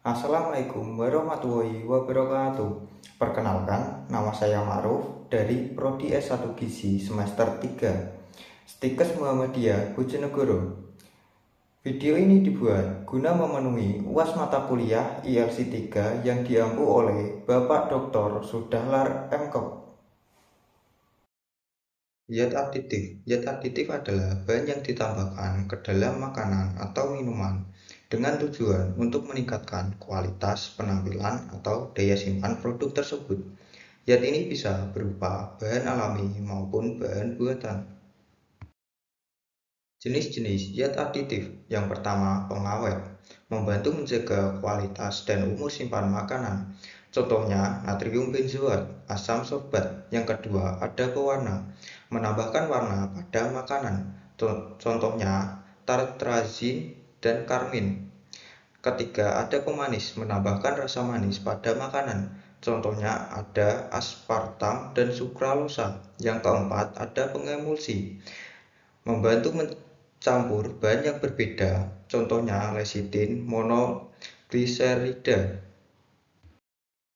Assalamualaikum warahmatullahi wabarakatuh. Perkenalkan, nama saya Ma'ruf dari Prodi S1 Gizi semester 3, Stikes Muhammadiyah Bojonegoro. Video ini dibuat guna memenuhi UAS mata kuliah ILC 3 yang diampu oleh Bapak Dr. Sudahlar MKop. Zat aditif adalah bahan yang ditambahkan ke dalam makanan atau minuman dengan tujuan untuk meningkatkan kualitas, penampilan, atau daya simpan produk tersebut. Zat ini bisa berupa bahan alami maupun bahan buatan. Jenis-jenis zat aditif. Yang pertama, pengawet, membantu menjaga kualitas dan umur simpan makanan. Contohnya, natrium benzoat, asam sorbat. Yang kedua, ada pewarna, menambahkan warna pada makanan. Contohnya, tartrazin dan karmin. Ketiga, ada pemanis, menambahkan rasa manis pada makanan. Contohnya ada aspartam dan sukralosa. Yang keempat, ada pengemulsi, membantu mencampur bahan yang berbeda. Contohnya lecitin, monogliserida.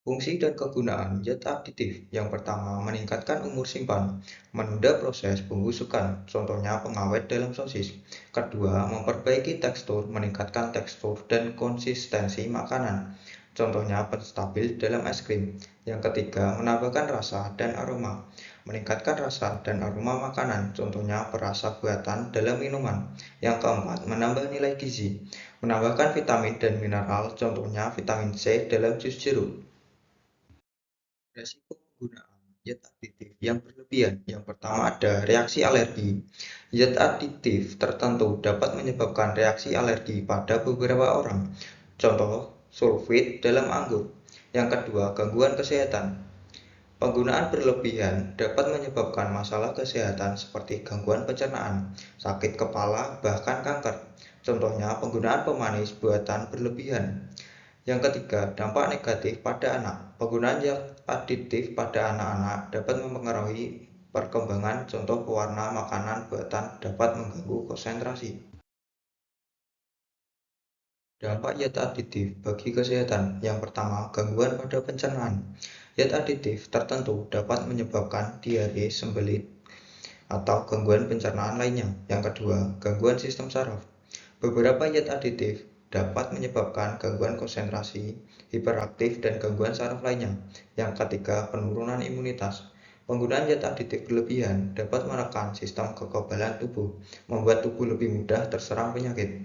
Fungsi dan kegunaan zat aditif. Yang pertama, meningkatkan umur simpan, menunda proses pembusukan, contohnya pengawet dalam sosis. Kedua, memperbaiki tekstur, meningkatkan tekstur dan konsistensi makanan, contohnya penstabil dalam es krim. Yang ketiga, menambahkan rasa dan aroma, meningkatkan rasa dan aroma makanan, contohnya perasa buatan dalam minuman. Yang keempat, menambah nilai gizi, menambahkan vitamin dan mineral, contohnya vitamin C dalam jus jeruk. Resiko penggunaan zat aditif yang berlebihan. Yang pertama ada reaksi alergi. Zat aditif tertentu dapat menyebabkan reaksi alergi pada beberapa orang. Contoh, sulfit dalam anggur. Yang kedua, gangguan kesehatan. Penggunaan berlebihan dapat menyebabkan masalah kesehatan seperti gangguan pencernaan, sakit kepala, bahkan kanker. Contohnya, penggunaan pemanis buatan berlebihan. Yang ketiga, dampak negatif pada anak. Penggunaan zat aditif pada anak-anak dapat mempengaruhi perkembangan, contoh pewarna makanan buatan dapat mengganggu konsentrasi. Dampak zat aditif bagi kesehatan. Yang pertama, gangguan pada pencernaan. Zat aditif tertentu dapat menyebabkan diare, sembelit, atau gangguan pencernaan lainnya. Yang kedua, gangguan sistem saraf. Beberapa zat aditif dapat menyebabkan gangguan konsentrasi, hiperaktif, dan gangguan saraf lainnya. Yang ketiga, penurunan imunitas. Penggunaan zat aditif berlebihan dapat menekan sistem kekebalan tubuh, membuat tubuh lebih mudah terserang penyakit.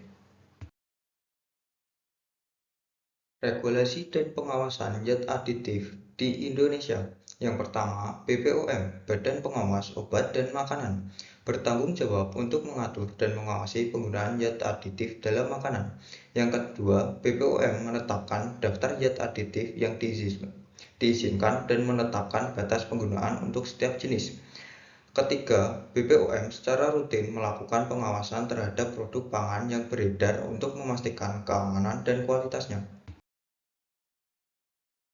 Regulasi dan pengawasan zat aditif di Indonesia. Yang pertama, BPOM, Badan Pengawas Obat dan Makanan, bertanggung jawab untuk mengatur dan mengawasi penggunaan zat aditif dalam makanan. Yang kedua, BPOM menetapkan daftar zat aditif yang diizinkan dan menetapkan batas penggunaan untuk setiap jenis. Ketiga, BPOM secara rutin melakukan pengawasan terhadap produk pangan yang beredar untuk memastikan keamanan dan kualitasnya.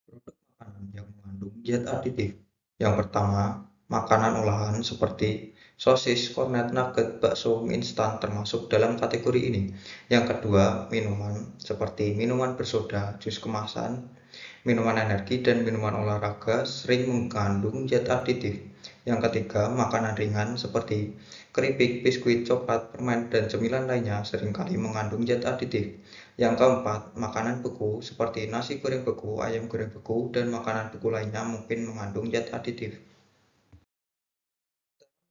Produk makanan yang mengandung zat aditif. Yang pertama, makanan olahan seperti sosis, kornet, nugget, bakso, mie instan termasuk dalam kategori ini. Yang kedua, minuman seperti minuman bersoda, jus kemasan, minuman energi, dan minuman olahraga sering mengandung zat aditif. Yang ketiga, makanan ringan seperti keripik, biskuit, coklat, permen, dan cemilan lainnya seringkali mengandung zat aditif. Yang keempat, makanan beku seperti nasi goreng beku, ayam goreng beku, dan makanan beku lainnya mungkin mengandung zat aditif.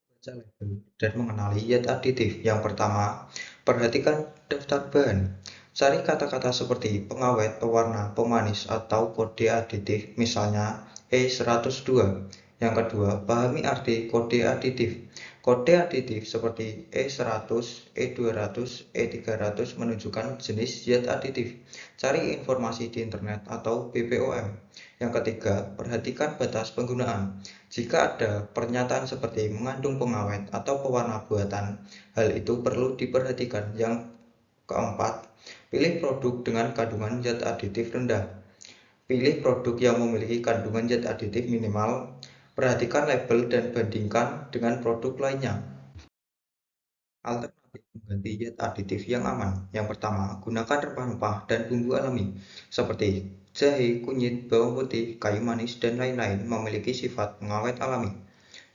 Baca label dan mengenali zat aditif. Yang pertama, perhatikan daftar bahan. Cari kata-kata seperti pengawet, pewarna, pemanis, atau kode aditif, misalnya E102. Yang kedua, pahami arti kode aditif. Kode aditif seperti E100, E200, E300 menunjukkan jenis zat aditif. Cari informasi di internet atau BPOM. Yang ketiga, perhatikan batas penggunaan. Jika ada pernyataan seperti mengandung pengawet atau pewarna buatan, hal itu perlu diperhatikan. Yang keempat, pilih produk dengan kandungan zat aditif rendah. Pilih produk yang memiliki kandungan zat aditif minimal. Perhatikan label dan bandingkan dengan produk lainnya. Alternatif Mengganti zat aditif yang aman. Yang pertama, gunakan rempah-rempah dan bumbu alami seperti jahe, kunyit, bawang putih, kayu manis, dan lain-lain memiliki sifat pengawet alami.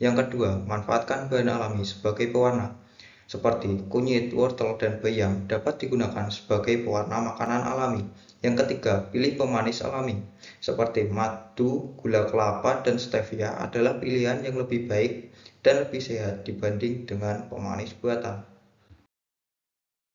Yang kedua, manfaatkan bahan alami sebagai pewarna seperti kunyit, wortel, dan bayam dapat digunakan sebagai pewarna makanan alami. Yang ketiga, pilih pemanis alami seperti madu, gula kelapa, dan stevia adalah pilihan yang lebih baik dan lebih sehat dibanding dengan pemanis buatan.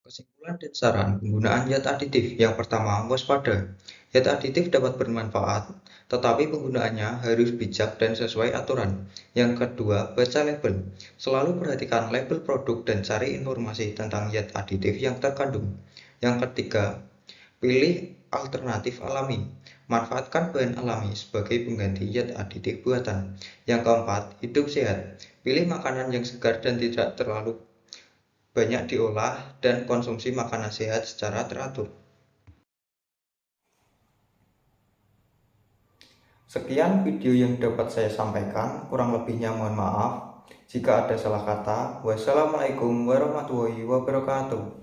Kesimpulan dan saran penggunaan zat aditif. Yang pertama, waspada. Zat aditif dapat bermanfaat, tetapi penggunaannya harus bijak dan sesuai aturan. Yang kedua, baca label. Selalu perhatikan label produk dan cari informasi tentang zat aditif yang terkandung. Yang ketiga, pilih alternatif alami. Manfaatkan bahan alami sebagai pengganti zat aditif buatan. Yang keempat, hidup sehat. Pilih makanan yang segar dan tidak terlalu banyak diolah dan konsumsi makanan sehat secara teratur. Sekian video yang dapat saya sampaikan, kurang lebihnya mohon maaf. Jika ada salah kata, wassalamualaikum warahmatullahi wabarakatuh.